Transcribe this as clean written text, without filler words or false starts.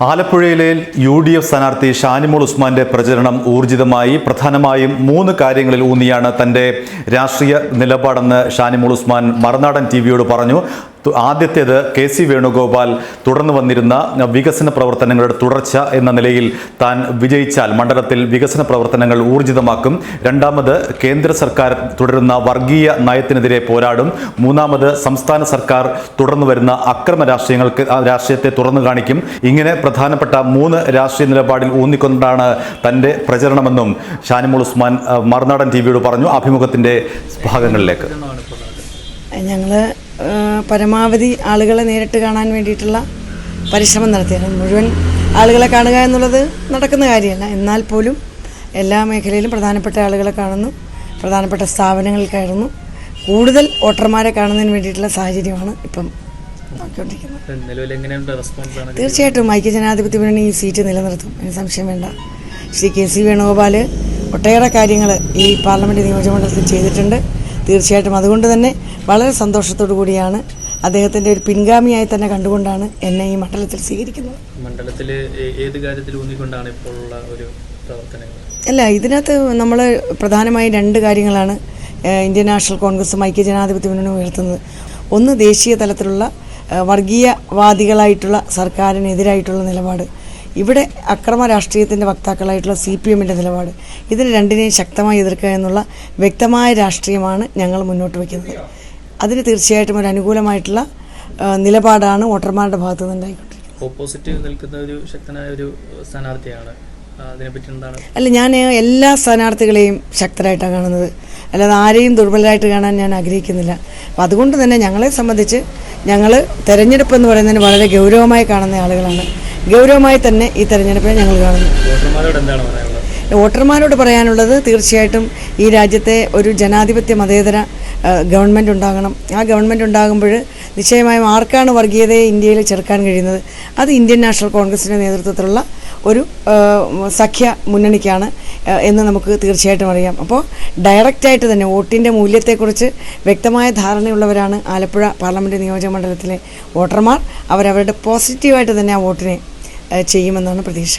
ആലപ്പുഴയിലെ UDF സ്ഥാനാർത്ഥി ഷാനിമോൾ ഉസ്മാന്റെ പ്രചരണം ഊർജിതമായി. പ്രധാനമായും 3 കാര്യങ്ങളിൽ ഊന്നിയാണ് തന്റെ രാഷ്ട്രീയ നിലപാടെന്ന് ഷാനിമോൾ ഉസ്മാൻ മറുനാടൻ ടിവിയോട് പറഞ്ഞു. ആദ്യത്തേത് KC വേണുഗോപാൽ തുടർന്നു വന്നിരുന്ന വികസന പ്രവർത്തനങ്ങളുടെ തുടർച്ച എന്ന നിലയിൽ താൻ വിജയിച്ചാൽ മണ്ഡലത്തിൽ വികസന പ്രവർത്തനങ്ങൾ ഊർജിതമാക്കും. രണ്ടാമത് കേന്ദ്ര സർക്കാർ തുടരുന്ന വർഗീയ നയത്തിനെതിരെ പോരാടും. മൂന്നാമത് സംസ്ഥാന സർക്കാർ തുടർന്നു വരുന്ന അക്രമ രാഷ്ട്രീയത്തെ തുറന്നു കാണിക്കും. ഇങ്ങനെ പ്രധാനപ്പെട്ട 3 രാഷ്ട്രീയ നിലപാടിൽ ഊന്നിക്കൊണ്ടാണ് തന്റെ പ്രചരണമെന്നും ഷാനിമോൾ ഉസ്മാൻ മറുനാടൻ ടിവിയോട് പറഞ്ഞു. അഭിമുഖത്തിന്റെ ഭാഗങ്ങളിലേക്ക് ഞങ്ങൾ പരമാവധി ആളുകളെ നേരിട്ട് കാണാൻ വേണ്ടിയിട്ടുള്ള പരിശ്രമം നടത്തിയാണ്. മുഴുവൻ ആളുകളെ കാണുക എന്നുള്ളത് നടക്കുന്ന കാര്യമല്ല. എന്നാൽ പോലും എല്ലാ മേഖലയിലും പ്രധാനപ്പെട്ട ആളുകളെ കാണുന്നു, പ്രധാനപ്പെട്ട സ്ഥാപനങ്ങളിൽ കയറുന്നു. കൂടുതൽ വോട്ടർമാരെ കാണുന്നതിന് വേണ്ടിയിട്ടുള്ള സാഹചര്യമാണ് ഇപ്പം നോക്കിക്കൊണ്ടിരിക്കുന്നത്. തീർച്ചയായിട്ടും ഐക്യജനാധിപത്യ മുന്നണി ഈ സീറ്റ് നിലനിർത്തും, അതിന് സംശയം വേണ്ട. ശ്രീ KC വേണുഗോപാൽ ഒട്ടേറെ കാര്യങ്ങൾ ഈ പാർലമെൻറ്റ് നിയോജകമണ്ഡലത്തിൽ ചെയ്തിട്ടുണ്ട്. തീർച്ചയായിട്ടും അതുകൊണ്ട് തന്നെ വളരെ സന്തോഷത്തോടു കൂടിയാണ് അദ്ദേഹത്തിൻ്റെ ഒരു പിൻഗാമിയായി തന്നെ കണ്ടുകൊണ്ടാണ് എന്നെ ഈ മണ്ഡലത്തിൽ സ്വീകരിക്കുന്നത്. മണ്ഡലത്തിൽ ഏത് കാര്യത്തിൽ ഊന്നിക്കൊണ്ടാണ് ഇപ്പോഴുള്ള ഒരു പ്രവർത്തനങ്ങൾ? അല്ല, ഇതിനകത്ത് നമ്മൾ പ്രധാനമായും 2 കാര്യങ്ങളാണ് ഇന്ത്യൻ നാഷണൽ കോൺഗ്രസും ഐക്യജനാധിപത്യ മുന്നണി ഉയർത്തുന്നത്. ഒന്ന്, ദേശീയ തലത്തിലുള്ള വർഗീയവാദികളായിട്ടുള്ള സർക്കാരിനെതിരായിട്ടുള്ള നിലപാട്. ഇവിടെ അക്രമ രാഷ്ട്രീയത്തിൻ്റെ വക്താക്കളായിട്ടുള്ള CPMൻ്റെ നിലപാട്. ഇതിന് രണ്ടിനെയും ശക്തമായി എതിർക്കുക എന്നുള്ള വ്യക്തമായ രാഷ്ട്രീയമാണ് ഞങ്ങൾ മുന്നോട്ട് വയ്ക്കുന്നത്. അതിന് തീർച്ചയായിട്ടും ഒരു അനുകൂലമായിട്ടുള്ള നിലപാടാണ് വോട്ടർമാരുടെ ഭാഗത്തു നിന്നുണ്ടായിക്കൊണ്ടിരിക്കുന്നത്. ഓപ്പോസിറ്റ് നിൽക്കുന്ന ഒരു ശക്തനായ ഒരു സ്ഥാനാർത്ഥിയാണ്. അതിനെപ്പറ്റി എന്താണ്? അല്ല, ഞാൻ എല്ലാ സ്ഥാനാർത്ഥികളെയും ശക്തരായിട്ടാണ് കാണുന്നത്, അല്ലാതെ ആരെയും ദുർബലരായിട്ട് കാണാൻ ഞാൻ ആഗ്രഹിക്കുന്നില്ല. അപ്പോൾ അതുകൊണ്ട് തന്നെ ഞങ്ങളെ സംബന്ധിച്ച് ഞങ്ങൾ തെരഞ്ഞെടുപ്പ് എന്ന് പറയുന്നതിന് വളരെ ഗൗരവമായി കാണുന്ന ആളുകളാണ്. ഗൗരവമായി തന്നെ ഈ തെരഞ്ഞെടുപ്പിനെ ഞങ്ങൾ കാണുന്നു. വോട്ടർമാരോട് പറയാനുള്ളത്, തീർച്ചയായിട്ടും ഈ രാജ്യത്തെ ഒരു ജനാധിപത്യ മതേതര ഗവൺമെൻറ് ഉണ്ടാകണം. ആ ഗവൺമെൻറ് ഉണ്ടാകുമ്പോൾ നിശ്ചയമായും ആർക്കാണ് വർഗീയതയെ ഇന്ത്യയിൽ ചെറുക്കാൻ കഴിയുന്നത്? അത് ഇന്ത്യൻ നാഷണൽ കോൺഗ്രസിൻ്റെ നേതൃത്വത്തിലുള്ള ഒരു സഖ്യ മുന്നണിക്കാണ് എന്ന് നമുക്ക് തീർച്ചയായിട്ടും അറിയാം. അപ്പോൾ ഡയറക്റ്റായിട്ട് തന്നെ വോട്ടിൻ്റെ മൂല്യത്തെക്കുറിച്ച് വ്യക്തമായ ധാരണയുള്ളവരാണ് ആലപ്പുഴ പാർലമെൻറ്റ് നിയോജകമണ്ഡലത്തിലെ വോട്ടർമാർ. അവരവരുടെ പോസിറ്റീവായിട്ട് തന്നെ ആ വോട്ടിനെ ചെയ്യുമെന്നാണ് പ്രതീക്ഷ.